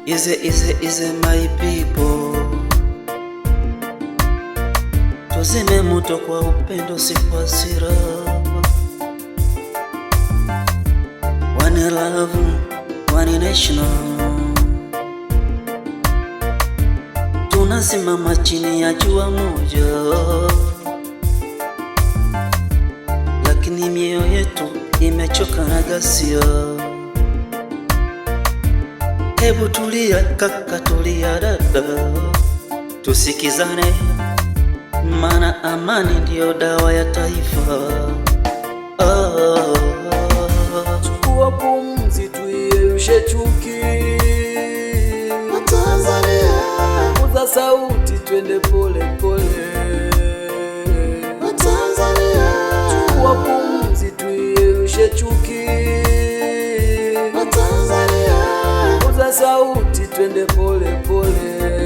Ize my people, tuzime moto kwa upendo, si kwa hasira. One love, one nation. Tunasimama chini ya jua moja, lakini mioyo yetu imechoka na ghasia. Hebu tulia kaka, tulia dada, tusikizane, maana amani ndiyo dawa ya taifa. Chukua pumzi, tuiyeyushe chuki. Watanzania, Paza sauti, twende pole pole. Watanzania, Chukua pumzi, tuiyeyushe chuki. Watanzania, Paza sauti, twende pole pole.